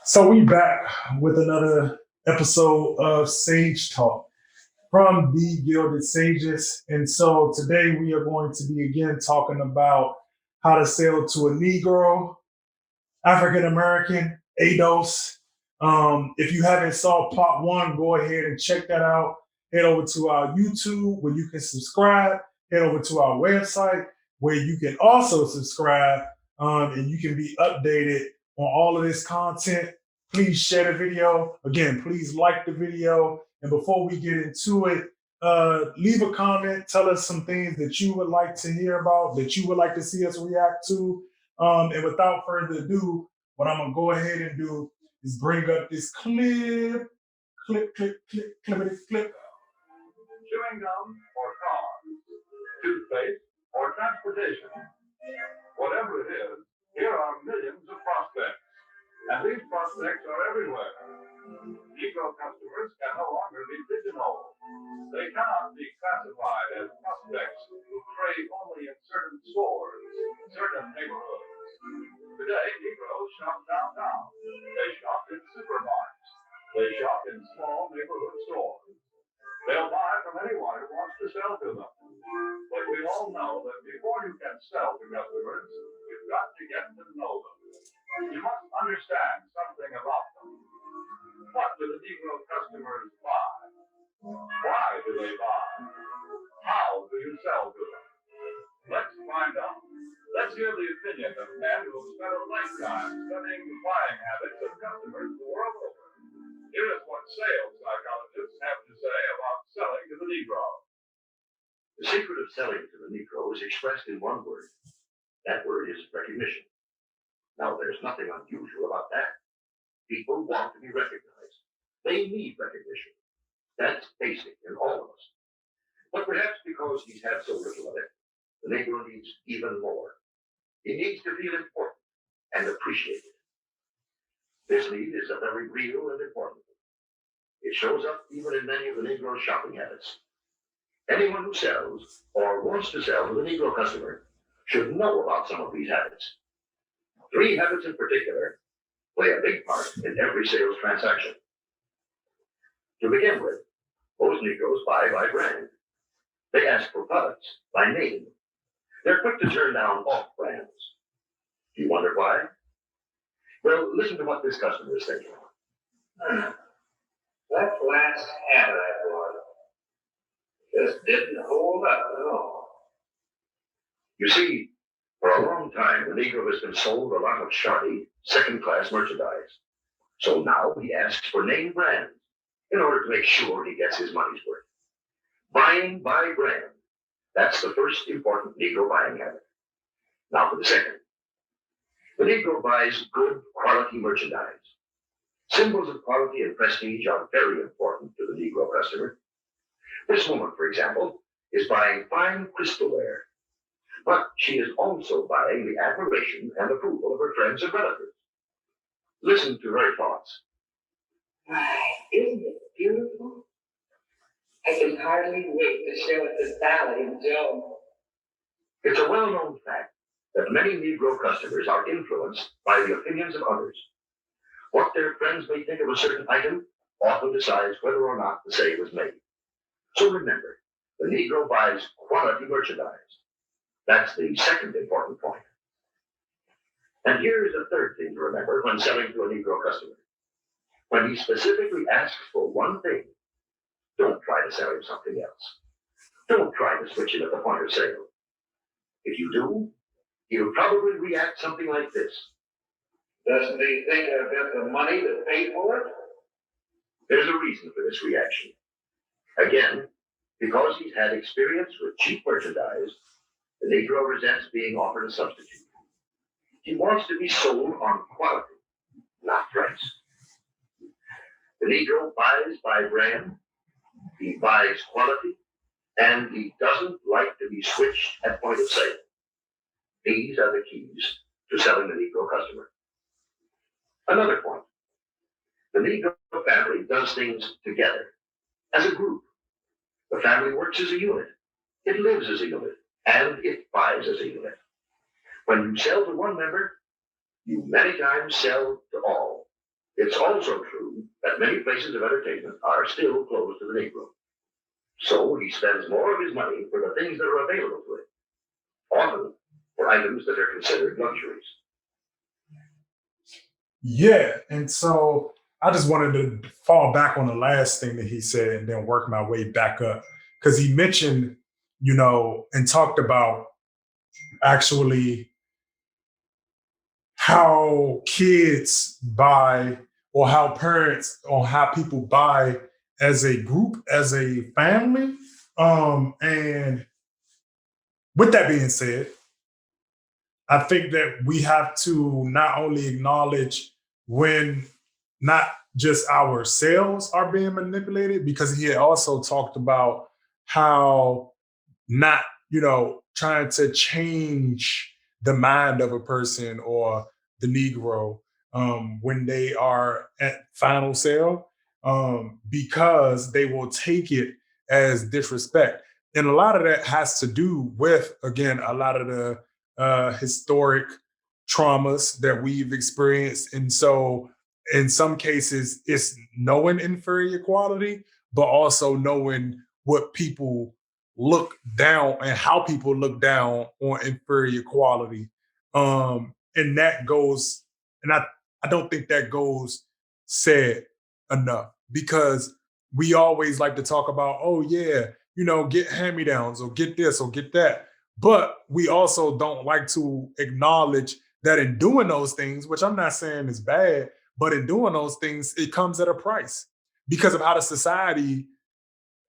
So we back with another episode of Sage Talk from the Gilded Sages. And so today we are going to be again talking about how to sell to a Negro, African American, ADOS. If you haven't saw part one, go ahead and check that out. Head over to our YouTube where you can subscribe. Head over to our website where you can also subscribe and you can be updated on all of this content. Please share the video. Again, please like the video. And before we get into it, leave a comment. Tell us some things that you would like to hear about, that you would like to see us react to. And without further ado, what I'm gonna go ahead and do is bring up this clip. Chewing gum or cars, toothpaste or transportation. Whatever it is, here are millions of prospects. And these prospects are everywhere. Negro customers can no longer be pigeonholed. They cannot be classified as prospects who trade only in certain stores, certain neighborhoods. Today, Negroes shop downtown. They shop in supermarkets. They shop in small neighborhood stores. They'll buy from anyone who wants to sell to them. But we all know that before you can sell to customers, you've got to get to know them. You must understand something about them. What do the Negro customers buy? Why do they buy? How do you sell to them? Let's find out. Let's hear the opinion of men who have spent a lifetime studying the buying habits of customers the world over. Here is what sales psychologists have to say about selling to the Negro. The secret of selling to the Negro is expressed in one word. That word is recognition. Now, there's nothing unusual about that. People want to be recognized. They need recognition. That's basic in all of us. But perhaps because he's had so little of it, the Negro needs even more. He needs to feel important and appreciated. This need is a very real and important one. It shows up even in many of the Negro's shopping habits. Anyone who sells or wants to sell to the Negro customer should know about some of these habits. 3 habits in particular play a big part in every sales transaction. To begin with, most Negroes buy by brand. They ask for products by name. They're quick to turn down off brands. Do you wonder why? Well, listen to what this customer is thinking. That last hat I bought just didn't hold up at all. You see, for a long time, the Negro has been sold a lot of shoddy, second-class merchandise. So now he asks for name brands in order to make sure he gets his money's worth. Buying by brand. That's the first important Negro buying habit. Now for the second. The Negro buys good quality merchandise. Symbols of quality and prestige are very important to the Negro customer. This woman, for example, is buying fine crystalware. But she is also buying the admiration and approval of her friends and relatives. Listen to her thoughts. My, isn't it beautiful? I can hardly wait to show it to Sally and Joe. It's a well-known fact that many Negro customers are influenced by the opinions of others. What their friends may think of a certain item often decides whether or not the sale is made. So remember, the Negro buys quality merchandise. That's the second important point. And here's a third thing to remember when selling to a Negro customer. When he specifically asks for one thing, don't try to sell him something else. Don't try to switch him at the point of sale. If you do, he'll probably react something like this. Doesn't he think I've got the money to pay for it? There's a reason for this reaction. Again, because he's had experience with cheap merchandise, the Negro resents being offered a substitute. He wants to be sold on quality, not price. The Negro buys by brand, he buys quality, and he doesn't like to be switched at point of sale. These are the keys to selling the Negro customer. Another point. The Negro family does things together, as a group. The family works as a unit. It lives as a unit, and it buys as a unit. When you sell to one member, you many times sell to all. It's also true that many places of entertainment are still closed to the Negro. So he spends more of his money for the things that are available to him, often for items that are considered luxuries. Yeah, and so I just wanted to fall back on the last thing that he said and then work my way back up because he mentioned, and talked about actually how kids buy or how parents or how people buy as a group, as a family. And with that being said, I think that we have to not only acknowledge when not just ourselves are being manipulated, because he had also talked about how not, trying to change the mind of a person or the Negro when they are at final sale, because they will take it as disrespect. And a lot of that has to do with, again, a lot of the historic traumas that we've experienced. And so in some cases, it's knowing inferior quality, but also knowing what people look down and how people look down on inferior quality. And that goes, and I don't think that goes said enough because we always like to talk about, oh yeah, get hand-me-downs or get this or get that. But we also don't like to acknowledge that in doing those things, which I'm not saying is bad, but in doing those things, it comes at a price because of how the society,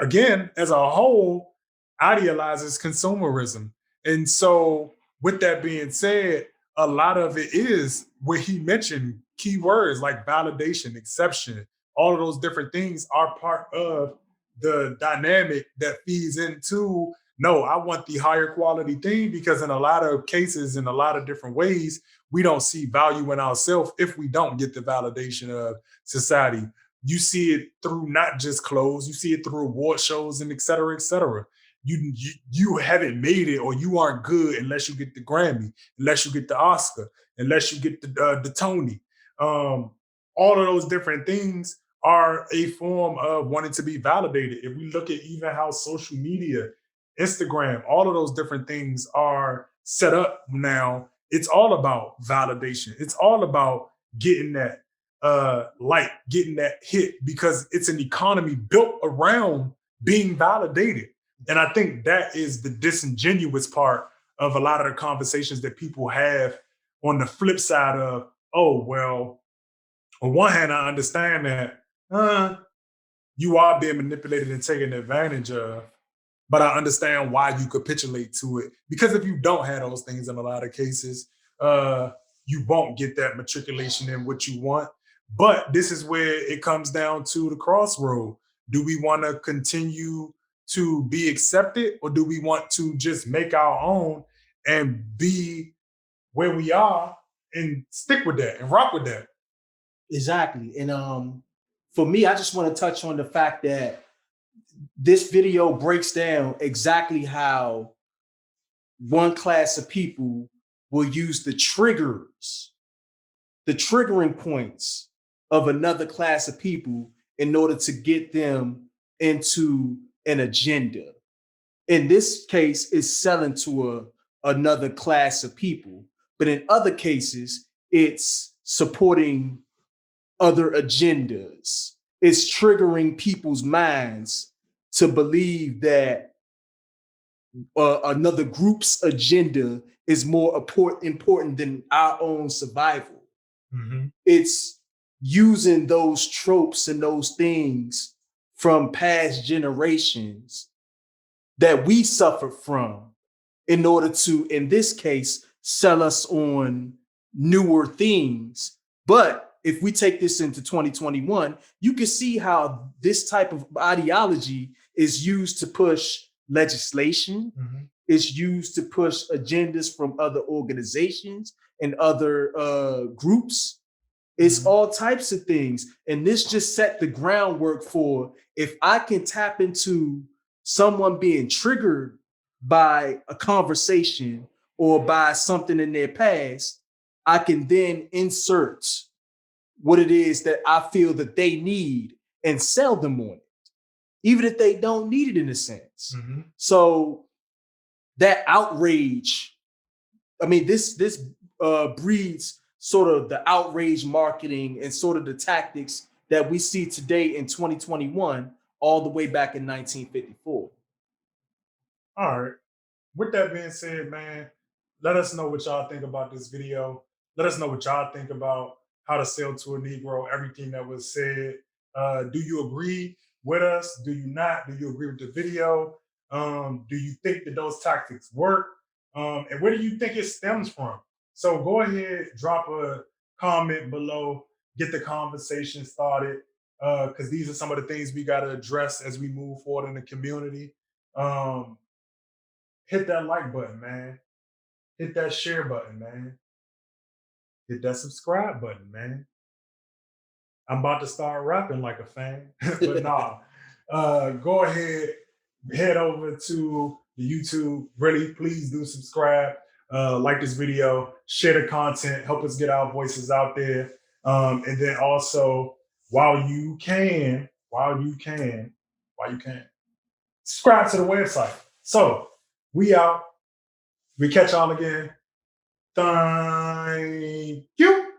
again, as a whole, idealizes consumerism. And so, with that being said, a lot of it is what he mentioned key words like validation, exception, all of those different things are part of the dynamic that feeds into no, I want the higher quality thing because in a lot of cases, in a lot of different ways, we don't see value in ourselves if we don't get the validation of society. You see it through not just clothes, you see it through award shows and et cetera, et cetera. You haven't made it or you aren't good unless you get the Grammy, unless you get the Oscar, unless you get the Tony. All of those different things are a form of wanting to be validated. If we look at even how social media, Instagram, all of those different things are set up now, it's all about validation. It's all about getting that like getting that hit because it's an economy built around being validated. And I think that is the disingenuous part of a lot of the conversations that people have on the flip side of, oh, well, on one hand, I understand that you are being manipulated and taken advantage of, but I understand why you capitulate to it. Because if you don't have those things in a lot of cases, you won't get that matriculation in what you want. But this is where it comes down to the crossroad. Do we want to continue to be accepted or do we want to just make our own and be where we are and stick with that and rock with that? Exactly. And for me, I just want to touch on the fact that this video breaks down exactly how one class of people will use the triggering points of another class of people in order to get them into an agenda. In this case, it's selling to another class of people. But in other cases, it's supporting other agendas. It's triggering people's minds to believe that another group's agenda is more important than our own survival. Mm-hmm. It's using those tropes and those things from past generations that we suffered from in order to, in this case, sell us on newer things. But if we take this into 2021, you can see how this type of ideology is used to push legislation, is used to push agendas from other organizations and other groups. It's all types of things. And this just set the groundwork for if I can tap into someone being triggered by a conversation or by something in their past, I can then insert what it is that I feel that they need and sell them on it, even if they don't need it in a sense. Mm-hmm. So that outrage, I mean, this breeds sort of the outrage marketing and sort of the tactics that we see today in 2021, all the way back in 1954. All right. With that being said, man, let us know what y'all think about this video. Let us know what y'all think about how to sell to a Negro, everything that was said. Do you agree with us? Do you not? Do you agree with the video? Do you think that those tactics work? And where do you think it stems from? So go ahead, drop a comment below, get the conversation started, because these are some of the things we got to address as we move forward in the community. Um, Hit that like button, man. Hit that share button, man. Hit that subscribe button, man. I'm about to start rapping like a fan, but nah. Go ahead, head over to the YouTube. Really, please do subscribe, like this video, share the content, help us get our voices out there. And then also, while you can, subscribe to the website. So we out. We catch y'all again. Thank you.